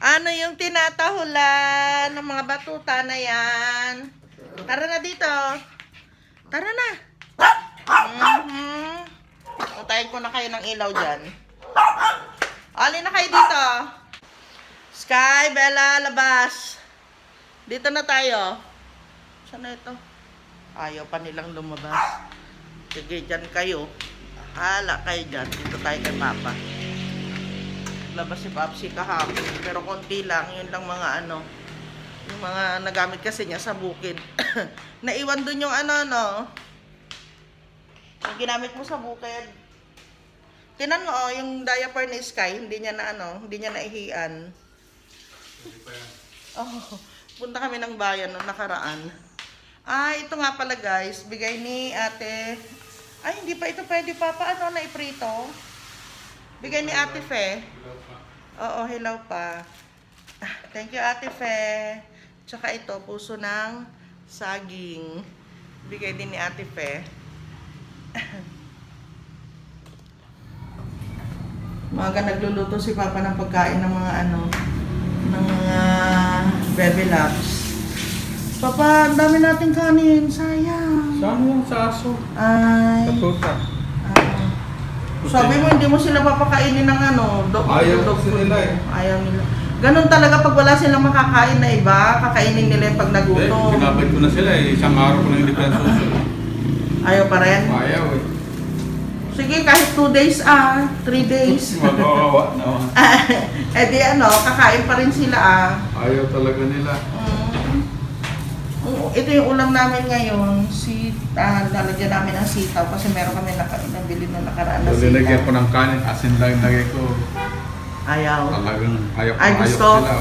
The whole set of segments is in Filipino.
Ano yung tinatahulan ng mga batuta na yan? Tara na dito. Tara na. Patayin ko na kayo ng ilaw dyan. Alin na kayo dito. Sky, Bella, labas. Dito na tayo. Saan na ito? Ayaw pa nilang lumabas. Sige, dyan kayo. Hala kayo dyan. Dito tayo kay Papa. Labas si Papsi kahapon. Pero konti lang. Yun lang mga ano. Yung mga nagamit kasi niya sa bukid. Naiwan dun yung ano. Yung ginamit mo sa bukid. Tinan mo, yung diaper ni Sky, hindi niya na hindi niya naihian. Oh, punta kami ng bayan nung nakaraan. Ito nga pala guys, bigay ni ate. Hindi pa ito pwede pa. Paano na iprito? Bigay ni ate Fe. Oo, hilaw pa. Thank you ate Fe. Tsaka ito, puso ng saging. Bigay din ni ate Fe. Maga nagluluto si Papa ng pagkain ng mga ng mga Bebe Labs. Papa, ang dami nating kanin. Sayang. Saan yung saso? Katuta. Sabi mo, hindi mo sila papakainin ng Ayaw nila eh. Ayaw nila. Ganun talaga pag wala silang makakain na iba, kakainin nila yung pag nagutom. Pinabad ko na sila eh. Isang araw ko na hindi pa suso. Ayaw pa rin? Ayaw eh. Sige, kahit 2 days 3 days. Magawawa na. Di kakain pa rin sila Ayaw talaga nila. Ito yung ulam namin ngayon. Lalagyan namin ng sitaw kasi meron kami nabili nung nakaraan na sitaw. Nilagyan ko ng kanin, asin lang lagay ko. Ayaw. Talagang ayaw Gusto. sila.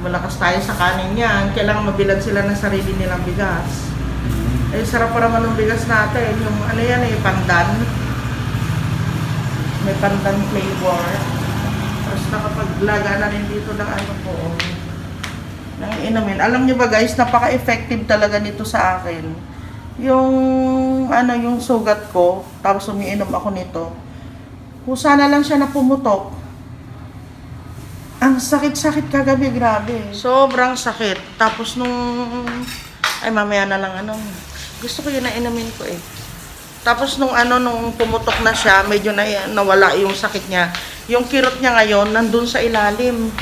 Malakas tayo sa kanin yan. Kailangan mabilan sila ng sarili nilang bigas. Sarap pa naman ng bigas natin. Yung pandan. May pandan flavor. Tapos nakapaglaga na rin dito ng ng inumin. Alam niyo ba guys, napaka-effective talaga nito sa akin. Yung sugat ko, tapos umiinom ako nito. Kung sana lang siya na pumutok. Ang sakit-sakit kagabi, grabe. Sobrang sakit. Tapos mamaya na lang gusto ko yun na inumin ko eh. Tapos nung pumutok na siya, medyo nawala yung sakit niya. Yung kirot niya ngayon, nandun sa ilalim.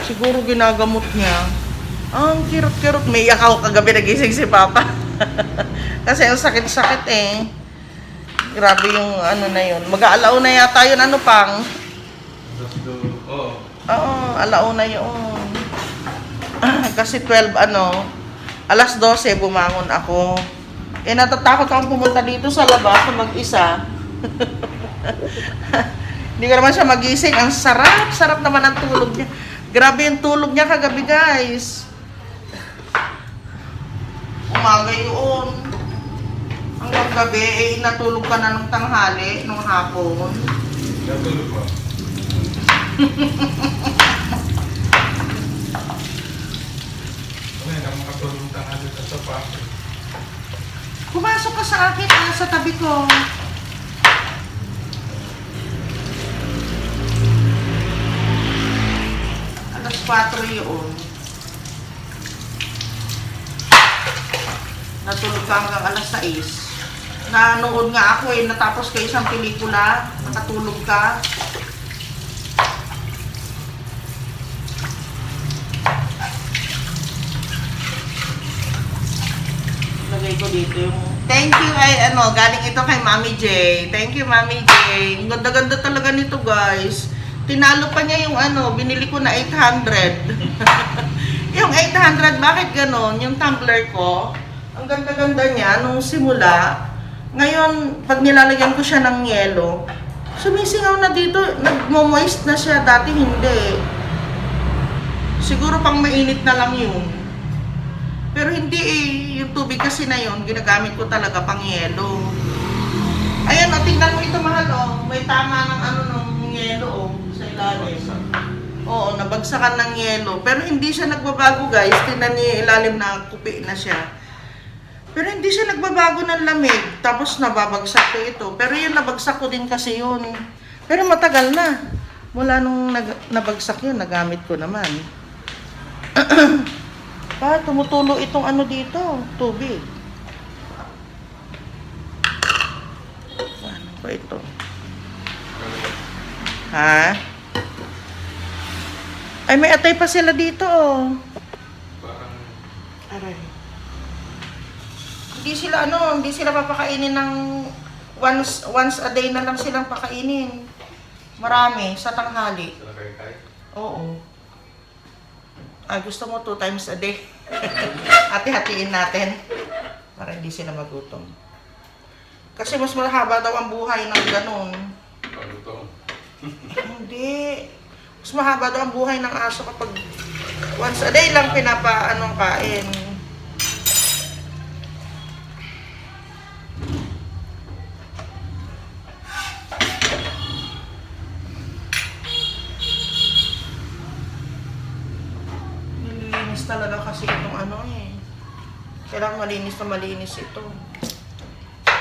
Siguro ginagamot niya. Ang kirot-kirot. May iyak ako kagabi, nagising si Papa. Kasi ang sakit-sakit eh. Grabe yung na yun. Mag-aalaw na yata yun, pang? Oo, alaw na yun. Kasi 12, alas 12, bumangon ako. Natatakot akong pumunta dito sa labas mag-isa. Hindi ko naman siya magising. Ang sarap naman ang tulog niya. Grabe yung tulog niya kagabi, guys. Umaga yun. Hanggang gabi, natulog ka na ng tanghali, nung hapon. Natulog pa. Makatulog tanghali sa sopa. Pumasok ka sa akin, sa tabi ko. Alas 4 yun. Natulog ka hanggang alas 6. Nanood nga ako natapos ka isang pelikula. Nakatulog ka. Lagay ko dito yung thank you galing ito kay Mami J. Thank you Mami J. Ang ganda-ganda talaga nito guys. Tinalo pa niya yung binili ko na 800. Yung 800, bakit ganon? Yung tumbler ko, ang ganda-ganda niya nung simula. Ngayon, pag nilalagyan ko siya ng yelo, sumisingaw na dito, nagmo-moist na siya. Dati hindi. Siguro pang mainit na lang yun. Pero hindi yung tubig kasi na yun, ginagamit ko talaga pang yelo. Ayan tingnan mo ito mahal may tama ng ng yelo sa ilalim. Oo, nabagsakan ng yelo. Pero hindi siya nagbabago guys, tingnan niyo ilalim na kupi na siya. Pero hindi siya nagbabago ng lamig, tapos nababagsak ko ito. Pero yung nabagsak ko din kasi yun. Pero matagal na. Mula nung nabagsak yun, nagamit ko naman. Tumutulo itong ano dito, tubig. Ano ba ito? Ha? Ay, may atay pa sila dito, oh. Parang Aray. Hindi sila papakainin ng once a day na lang silang pakainin. Marami, sa tanghali. sila kay. Oo. Gusto mo 2 times a day. Hati-hatiin natin. Para hindi sila magutom. Kasi mas mahaba daw ang buhay ng ganun. Paluto. Hindi. Mas mahaba daw ang buhay ng aso kapag once a day lang pinapaanong kain. Nililinis talaga kasi itong ano eh. Kailangan malinis na malinis ito.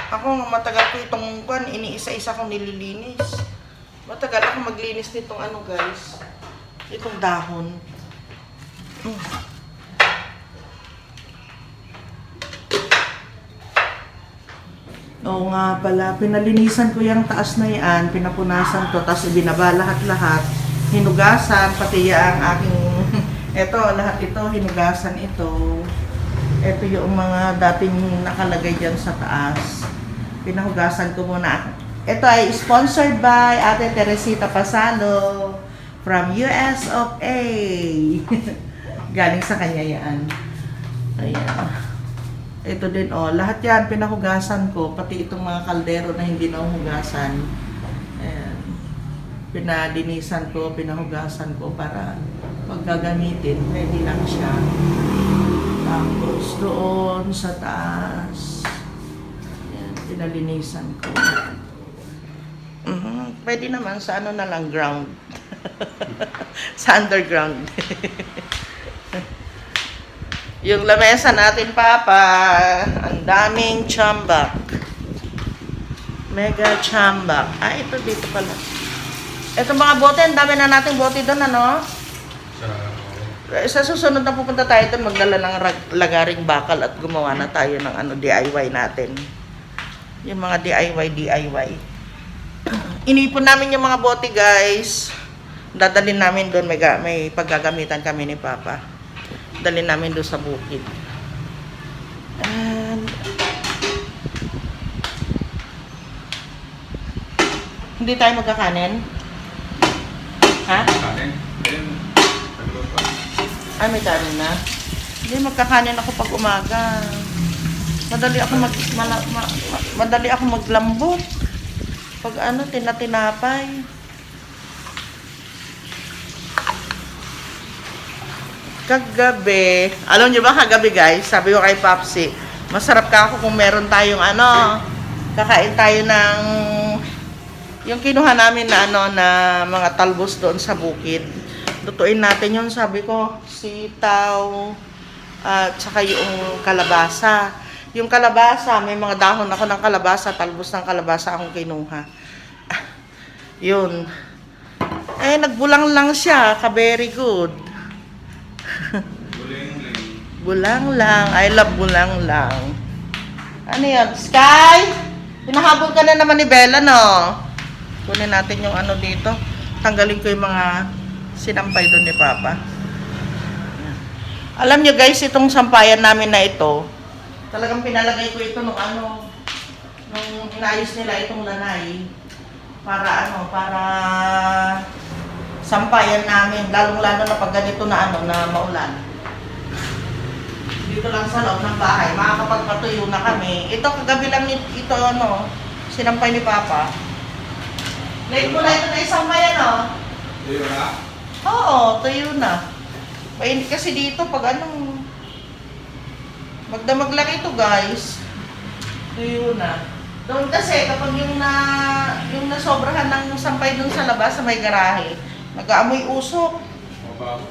Ako, matagal ko itong kwan, iniisa-isa kong nililinis. Matagal ako maglinis nitong ano guys. Itong dahon. Oo nga pala, pinalinisan ko yung taas na yan, pinapunasan ko, tapos ibinaba lahat-lahat. Hinugasan, pati ang aking, eto, lahat ito, hinugasan ito. Ito yung mga dating nakalagay dyan sa taas. Pinahugasan ko muna. Ito ay sponsored by Ate Teresita Pasalo from US of A. Galing sa kanya yan. Ayan. Ito din, oh. Lahat yan, pinahugasan ko. Pati itong mga kaldero na hindi nahugasan. Ayan. Pinalinisan ko, pinahugasan ko para pag gagamitin, ready lang siya. Tapos doon sa taas. Ayan, pinalinisan ko. Pwede naman sa ano na lang, ground. Sa underground. Yung lamesa natin, Papa, ang daming chambak. Mega chambak. Ito dito pala. Ito mga bote, ang dami na nating bote doon, ano? Sa susunod na pupunta tayo doon, magdala ng lagaring bakal at gumawa na tayo ng ano, DIY natin. Yung mga DIY. Inipon namin yung mga bote, guys. Dadalhin namin doon, may paggagamitan kami ni Papa. Dalhin namin doon sa bukid. And hindi tayo magkakanin? Ha? Kanin. Ayun. Paluto. Ay, may kanin na. Hindi, magkakanin ako pag umaga. Madali ako maglambot. Pag ano, tinatinapay. Kagabi, alam niyo ba kagabi guys, sabi ko kay Papsi, masarap ka ako kung meron tayong ano, kakain tayo ng, yung kinuha namin na ano, na mga talbos doon sa bukid. Lutuin natin yun, sabi ko, sitaw, at saka yung kalabasa. Yung kalabasa, may mga dahon ako ng kalabasa, talbos ng kalabasa akong kinuha. Yun. Nagbulang lang siya, ka-very good. Bulang lang. I love bulang lang. Ano yan? Sky? Hinahabol ka na naman ni Bella, no? Kunin natin yung ano dito. Tanggalin ko yung mga sinampay doon ni Papa. Alam nyo guys, itong sampayan namin na ito, talagang pinalagay ko ito nung ano, nung inayos nila itong lanay. Para sampayan namin, lalong-lalo na pag ganito na ano, na maulan. Dito lang sa loob ng bahay, makakapagpatuyo na kami. Ito, kagabi lang ito, ano, sinampay ni Papa. Late mo na ito na isampay, ano? Tuyo na? Oo, tuyo na. Mainit kasi dito, pag ano, magdamag lang ito, guys. Tuyo na. Doon kasi, kapag yung nasobrahan ng sampay dun sa labas, sa may garahe, nag-aamoy usok. Mabaho.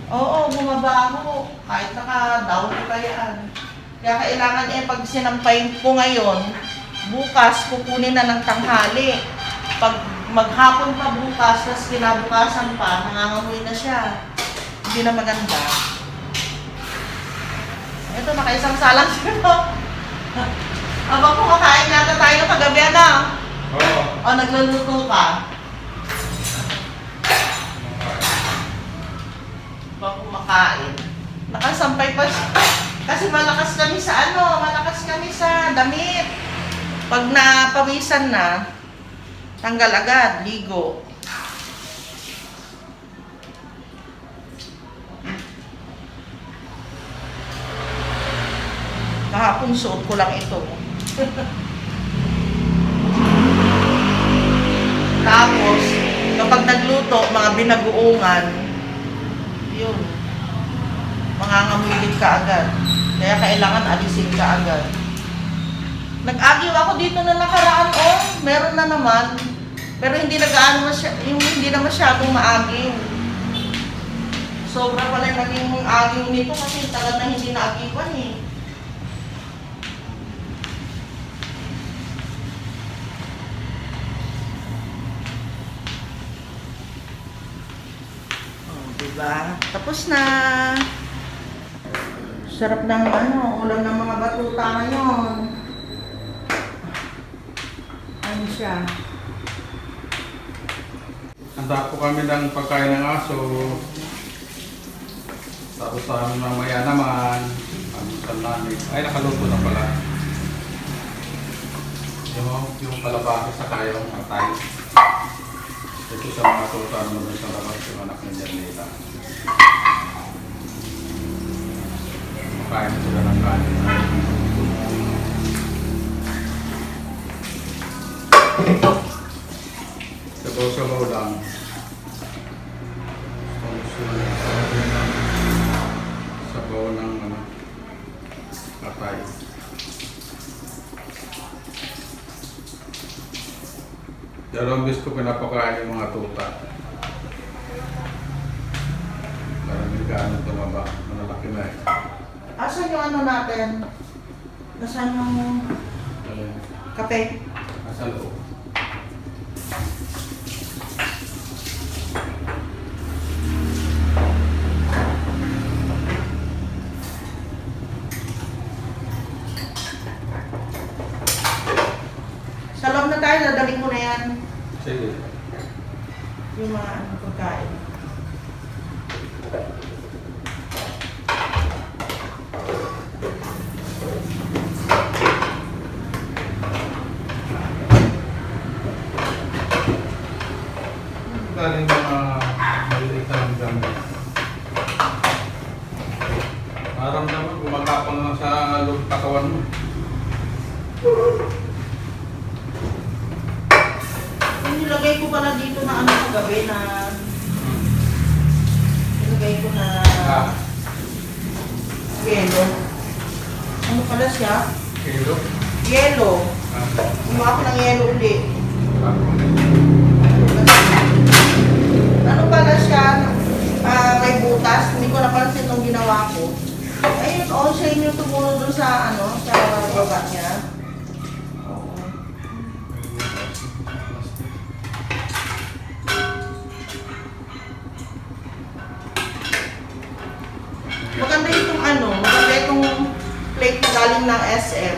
Oo, bumabaho. Kahit naka-down ko kayaan. Kaya kailangan pag sinampay ko ngayon, bukas kukunin na ng tanghali. Pag maghapon pa bukas, tapos kinabukasan pa, nangangamoy na siya. Hindi na maganda. Ito, nakaisang salang siya, no? Abang kumakain yata tayo kagabi, ano? Oo. O, nagluluto ka? Abang kumakain. Nakasampay pa siya. Kasi malakas kami sa malakas kami sa damit. Pag napawisan na, tanggal agad, ligo. Kahapon suot ko lang ito. Tapos, kapag nagluto, mga binaguungan, yun, mangangamulit ka agad. Kaya kailangan alisin ka agad. Nag-agyo ako dito na nakaraan, meron na naman. Pero hindi hindi na masyadong maagyo. Sobra pala naging agyo nito kasi tagal na hindi naagiwan eh. Diba? Tapos na. Sarap ng ulam ng mga batuta ngayon. Ano siya? Handa po kami ng pagkain ng aso. Tapos sa amin mamaya naman, ang namin. Ay, nakaluto na pala. Yung kalabasa sa kayong atay. Ito sa mga tuta naman sa labas yung anak ng Janela. Makain sila ng kanin. Sabaw-sabaw lang. Sabaw ng atay. Dalawang bis ko pinapakain yung mga tuta. Maraming gaano tumaba. Malalaki na eh. Asan yung natin? Nasaan yung Ayun. kape? Nasa loob. Sa loob na tayo, dadalhin ko na yan. Sige. Yung mga pagkain. Galing mga maliliit na lang gamit. Maramdaman, kumakapang lang sa loob katawan mo. Yung nilagay ko pala dito na kagabi na nilagay ko na yelo. Ano pala siya? Kilo? Yelo. Gumawa ko ng yelo ulit. Ano pala siya? May butas. Hindi ko napansin nung ginawa ko. Ayun, siya yung tumulo dun sa sa baba niya. Oo. Maganda itong plate na galing ng SM.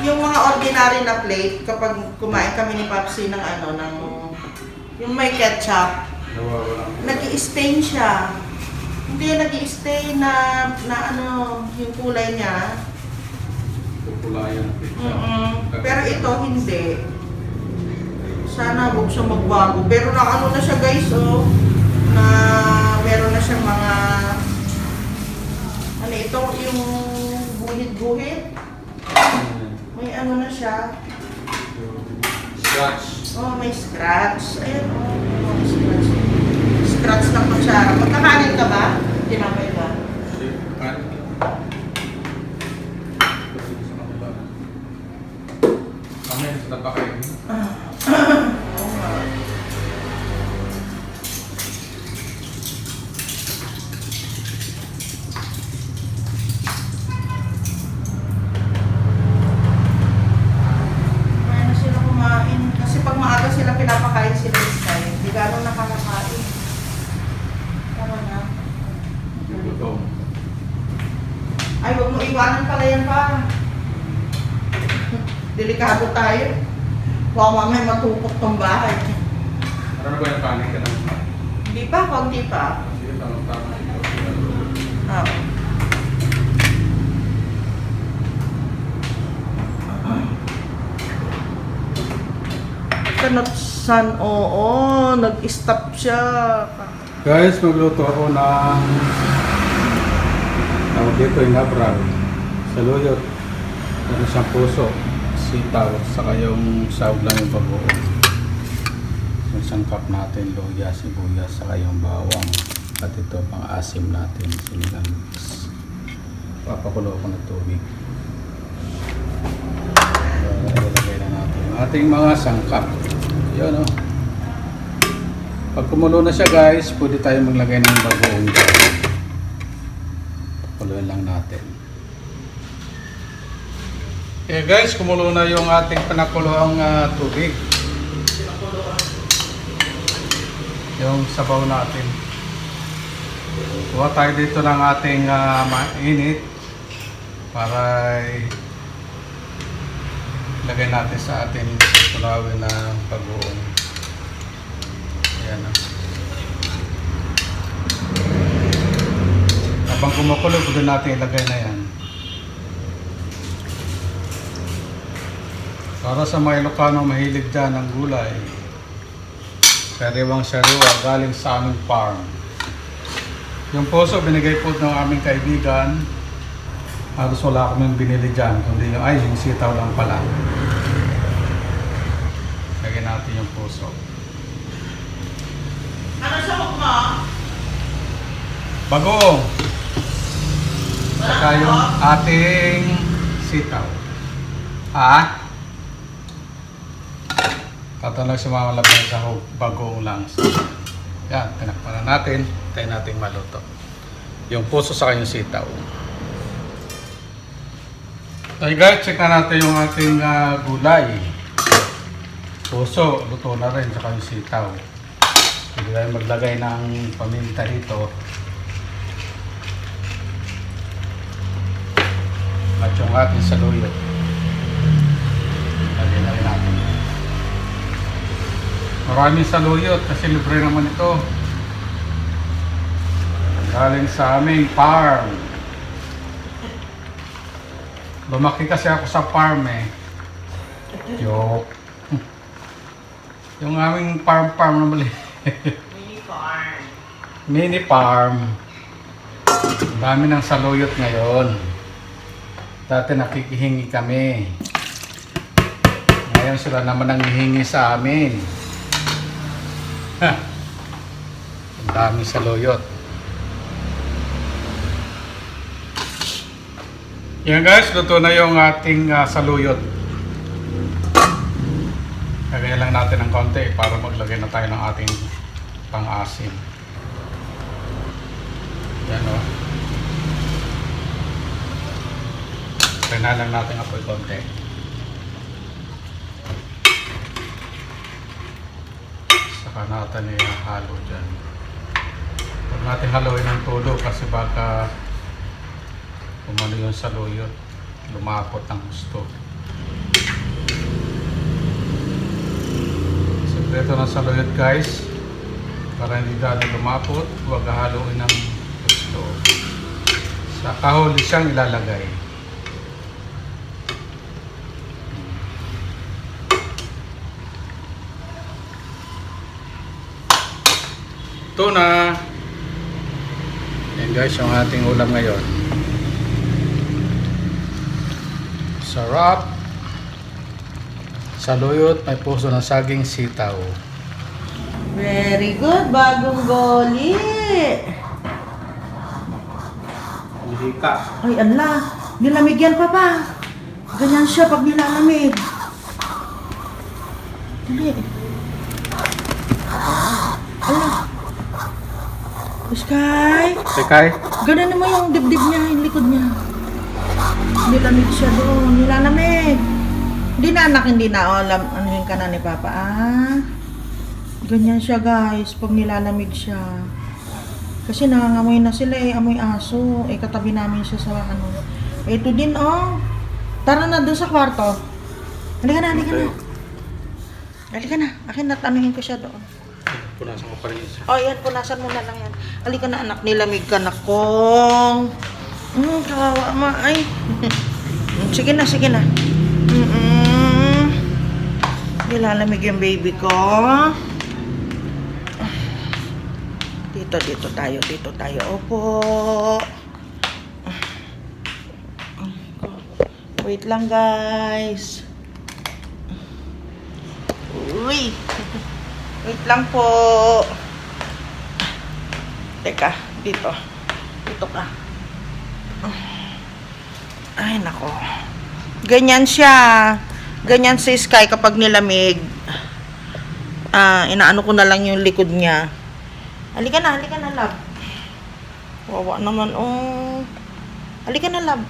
Yung mga ordinary na plate, kapag kumain kami ni Papsi ng yung may ketchup, nag-i-stain siya. Hindi nag-i-stain na yung kulay niya. Pupulayan. Pero ito hindi. Sana huwag siya magbago. Pero na na siya guys, na meron na siyang mga ito yung guhit-guhit. May na siya. Scratch. May scratch. Ayun, may scratch. Scratch ng kutsara. Magkakanin ka ba? Tinapay ba? Amen, sa tapakain. Oo nga. Kaya na sila kumain. Kasi pag maaga sila pinapakain sila iwanan pala yan pa. Delikado tayo. Baka mamaya matupok tong bahay. Ano na ba yung kanin ka naman? Hindi pa, konti pa. Sige, tama-tama. Ah. Kanatsan, oo, nag-stop siya. Guys, magluto ako ng tawag dito yung nabrag. Saluyot. Ano siyang puso. Sitaw. Saka yung sahog lang yung bagoong. Yung sangkap natin, luya, sibuyas, saka yung bawang. At ito pang asim natin, sinigang mix. Papakulo ako ng tubig. Ilagay na natin yung ating mga sangkap. Yan o. Pag kumulo na siya guys, pwede tayo maglagay ng bagoong dyan. Pakuluin lang natin. Okay guys, kumulo na yung ating panakuloang tubig. Yung sabaw natin. Kuha tayo dito ng ating mainit para ilagay natin sa ating kulawin na bagoong. Ayan na. Habang kumukulo, pwede natin ilagay na yan. Para sa mga Ilocano mahilig dyan ng gulay. Sariwang sariwa galing sa aming farm. Yung puso binigay po ng aming kaibigan. Halos wala kaming binili dyan, kundi yung sitaw lang pala. Lagyan natin yung puso. Ano sa mo? Bagoong. Saka yung ating sitaw. Ha? Tatanong si Mama Labang sa bagoong lang. Yan, pinakpan na natin. Tayo natin maluto. Yung puso saka yung sitaw. Okay guys, check na natin yung ating gulay. Puso, luto na rin, saka yung sitaw. Pwede tayo maglagay ng paminta dito. At yung ating saluyot. Lagyan na rin natin. Maraming saluyot kasi libre naman ito. Galing sa aming farm. Lumaki kasi ako sa farm eh. Joke. Yung aming farm na mali. Mini farm. Mini farm. Ang dami ng saluyot ngayon. Dati nakikihingi kami. Ngayon sila naman ang hihingi sa amin. Ang dami saluyot. Yan guys, luto na yung ating saluyot. Kagaya lang natin ng konti para maglagay na tayo ng ating pang-asim. Yan o. Kaya lang natin apoy konti. Saka natin ihalo dyan. Huwag natin haluin ng todo kasi baka umano yung saluyot. Lumapot ng gusto. Sekreto ng saluyot guys. Para hindi gano'ng lumapot, huwag haluin ng gusto. Sa kahuli siyang ilalagay. Ito na. Yan guys, yung ating ulam ngayon. Sarap. Saluyot, may puso ng saging sitaw. Very good, bagong goli. Lihika. Ay, ala. Nilamig yan, Papa. Ganyan siya pag nilalamig. Dali. Ala. Sky. Sekay. Ganun naman yung dibdib niya, yung likod niya. Nilamig siya doon. Nilalamig. Hindi na anak, hindi na. O, anuhin ka na ni Papa. Ganyan siya guys, pag nilalamig siya. Kasi nangangamoy na sila eh, amoy aso. Eh, katabi namin siya sa Ito din, oh. Tara na doon sa kwarto. Halika na, halika na. Halika na. Akin na, tanuhin ko siya doon. Punasan ko pa rin isa. Oh, yan. Punasan mo na lang yan. Halika na, anak. Nilamig ka na, kong. Kawawa ma. Ay. Sige na, sige na. Nilalamig yung baby ko. Dito tayo. Opo. Wait lang, guys. Uy. Wait lang po. Teka, dito. Dito ka. Ay, nako. Ganyan siya. Ganyan si Sky kapag nilamig. Inaano ko na lang yung likod niya. Halika na, love. Wawa naman, oh. Halika na, love.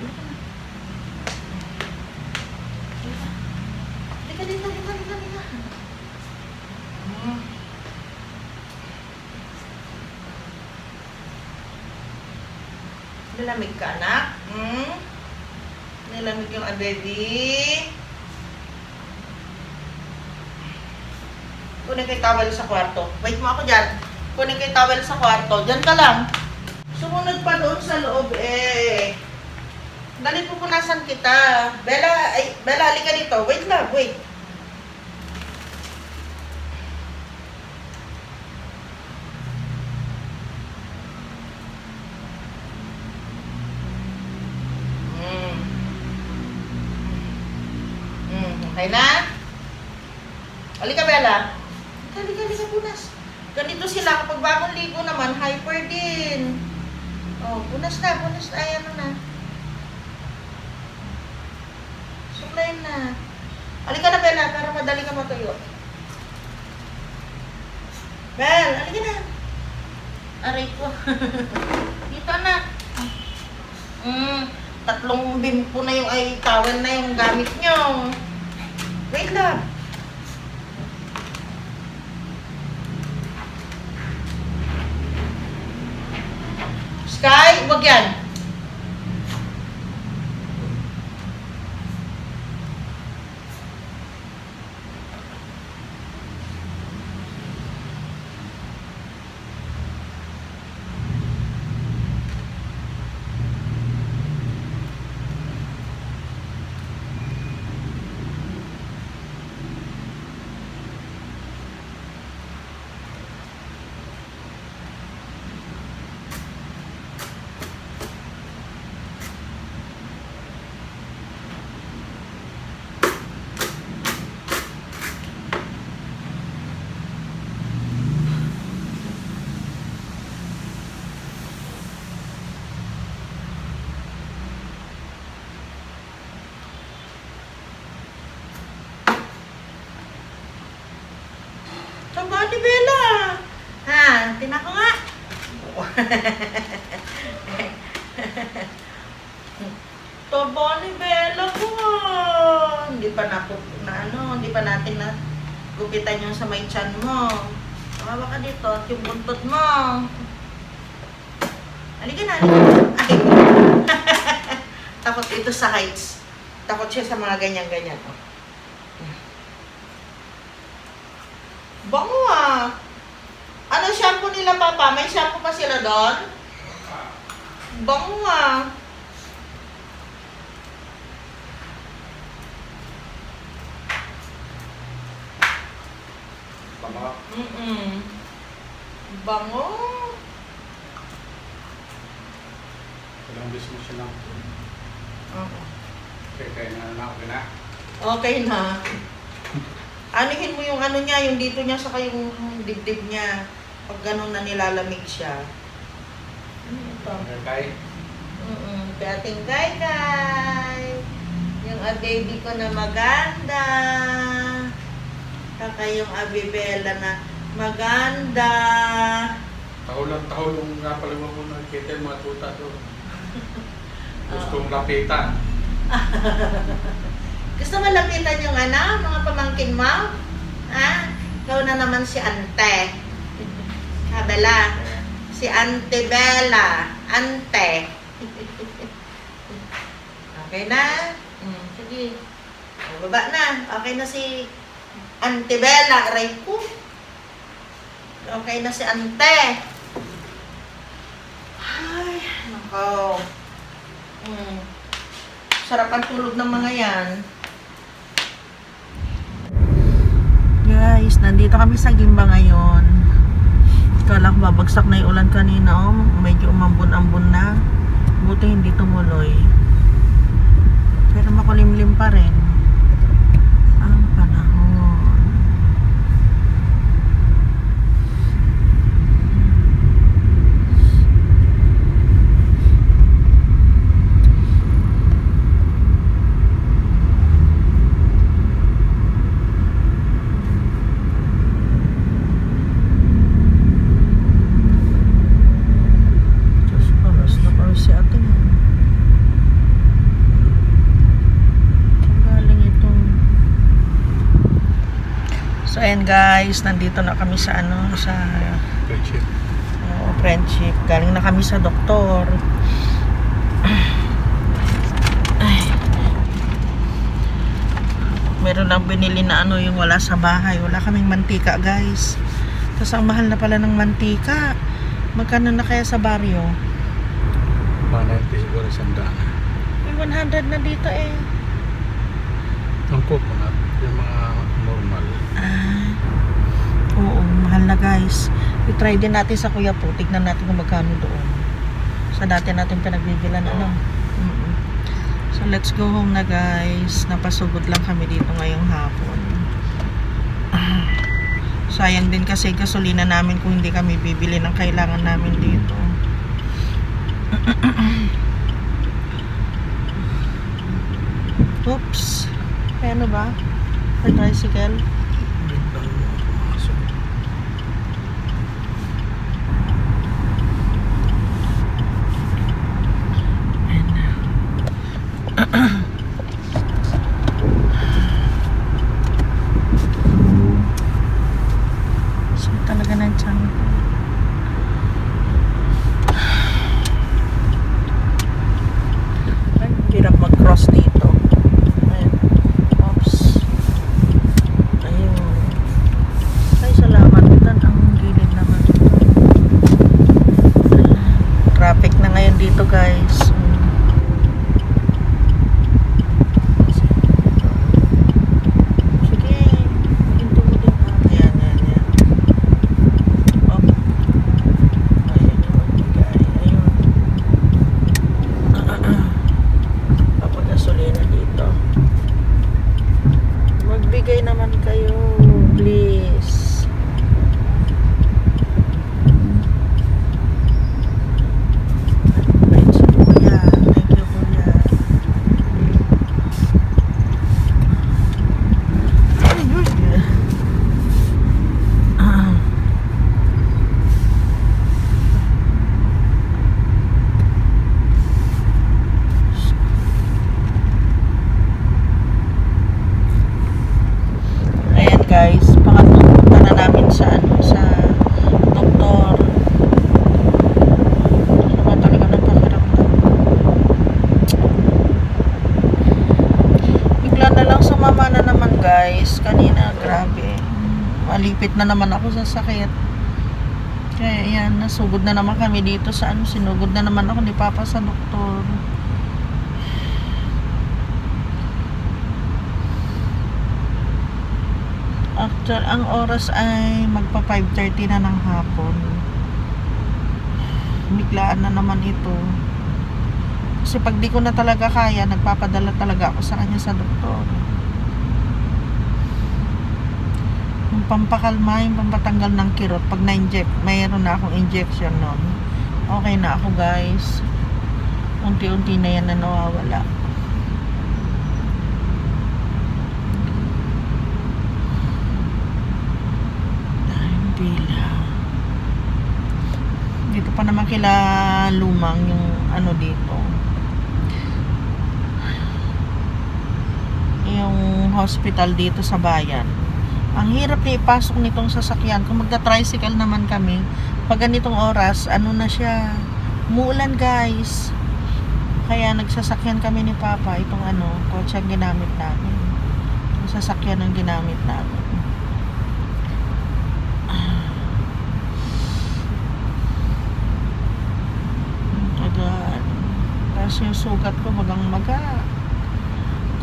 Halika dito. Nilamig ka, anak? Nilamig yung baby. Kunin ko yung towel sa kwarto. Wait mo ako dyan. Kunin ko yung towel sa kwarto. Dyan ka lang. Sumunod pa doon sa loob eh. Dali pupunasan kita. Bella, halika dito. Wait lang, wait. Okay na? Halika, Bella. Halika, punas. Ganito sila. Kapag bagong ligo naman, hyper din. Oh, punas na. Ayan na. Suklayin na. Halika na, Bella, para madali ka matuyo. Bel, halika na. Aray ko. Dito na. 3 bimpo na yung towel na yung gamit nyo. Wait lang. Sky, wag yan. Taba ni Bella. Ha, tinako nga. Taba ni Bella ko. Hindi pa natin na gupitan yung sa may tiyan mo. Tawa ka dito at yung buntot mo. Halika na. Ay. Takot ito sa heights. Takot siya sa mga ganyan-ganyan. Bango ah. Ano shampoo nila, Papa? May shampoo pa sila doon? Bango ah. Bango. Bango. Ilang beses mo siya lang. Okay, kaya na. Okay na. Anuhin mo yung ano niya, yung dito niya saka yung dibdib niya. Pag ganun na nilalamig siya. Ano ito? Okay. Dating kay. Yung baby ko na maganda. Saka yung Bella na maganda. Tahol yung nga pala mo nakikita yung mga tuta doon. Gustong lapitan. Gusto mo lapitan yung mga pamangkin mo? Ha? Ikaw na naman si Ante. Ha, Bella? Si Ante Bella. Ante. Okay na? Sige. O, baba na. Okay na si Ante Bella. Aray ko. Okay na si Ante. Ay, nako. Sarap ang tulog ng mga yan. Guys, nandito kami sa Gimba ngayon. Kala ko babagsak na yung ulan kanina. Medyo umambon-ambon na. Buti hindi tumuloy. Pero makulimlim pa rin ang panahon. Diyos ko, mas napawis si ate nga. So ayan guys, nandito na kami sa sa Friendship. friendship. Galing na kami sa doktor. Ay. Meron lang binili na yung wala sa bahay. Wala kaming mantika guys. Tapos ang mahal na pala ng mantika. Magkano na kaya sa baryo? 190 siguro sandaan. May 100 na dito eh. Ang coconut, yung mga normal. Oo, mahal na guys. I-try din natin sa Kuya Po. Tignan natin kung magkano doon. Sa dati natin pinagbibilan So let's go home na guys. Napasugod lang kami dito ngayong hapon. Sayang din kasi gasolina namin kung hindi kami bibili ng kailangan namin dito. Oops. Ano ba? Sa tricycle? So talaga ng tiyan ko. Ay, hirap mag-cross dito. Ayan. Oops. Ayun. Ay, salamat. Tan ang gilid naman. Traffic na ngayon dito guys. Magbigay naman kayo, please. Thank you, Kuya. Thank you, Kuya. Guys, pangatlong punta na namin sa doktor. Sama talaga ng pakiramdam. Bigla na lang sumama na naman guys. Kanina, grabe. Malipit na naman ako sa sakit. Kaya yan, nasugod na naman kami dito sa sinugod na naman ako ni Papa sa doktor. After, ang oras ay magpa 5:30 na ng hapon. Biglaan na naman ito. Kasi pag di ko na talaga kaya, nagpapadala talaga ako sa kanya sa doktor. Yung pampakalma, yung pampatanggal ng kirot. Pag na-inject, mayroon na akong injection nun. Okay na ako guys. Unti-unti na yan na nawawala. Dito pa naman kila Lumang yung dito, yung hospital dito sa bayan. Ang hirap na ipasok nitong sasakyan. Kung magta-tricycle naman kami, pag ganitong oras, na siya, umuulan guys. Kaya nagsasakyan kami ni Papa. Itong kotse ang ginamit namin. Itong sasakyan ang ginamit namin. Agad. Tapos yung sugat ko magang maga.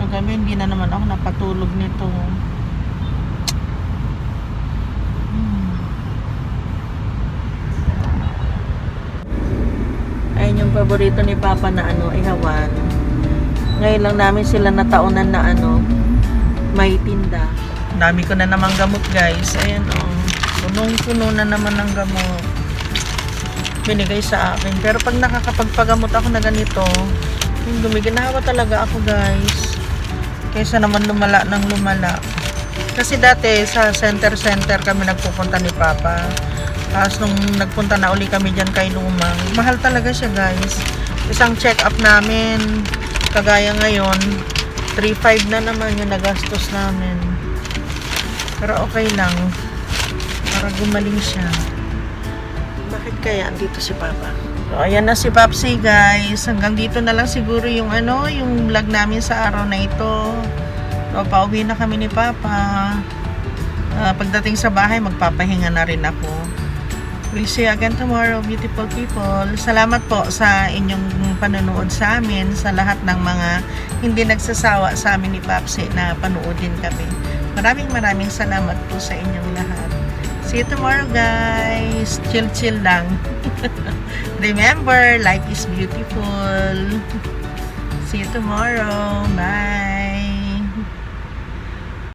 Kagabi hindi na naman ako napatulog nito. Ayun yung paborito ni Papa na ihawan. Ngayon lang namin sila nataunan na may tinda. Dami ko na namang gamot, guys. Ayan punong-puno na naman ng gamot. Binigay sa akin. Pero pag nakakapagpagamot ako na ganito, yung gumiginawa talaga ako, guys. Kaysa naman lumala ng lumala. Kasi dati sa center kami nagpupunta ni Papa. Tapos nung nagpunta na uli kami dyan kay Lumang, mahal talaga siya, guys. Isang check-up namin, kagaya ngayon, 3,500 na naman yung nagastos namin. Pero okay lang, para gumaling siya. Bakit kaya andito si Papa? So, ayan na si Papsi, guys. Hanggang dito na lang siguro yung yung vlog namin sa araw na ito. So, pauwi na kami ni Papa. Pagdating sa bahay, magpapahinga na rin ako. We'll see you again tomorrow, beautiful people. Salamat po sa inyong panonood sa amin, sa lahat ng mga hindi nagsasawa sa amin ni Papsi na panoodin kami. Maraming salamat po sa inyong lahat. See you tomorrow, guys. Chill lang. Remember, life is beautiful. See you tomorrow. Bye.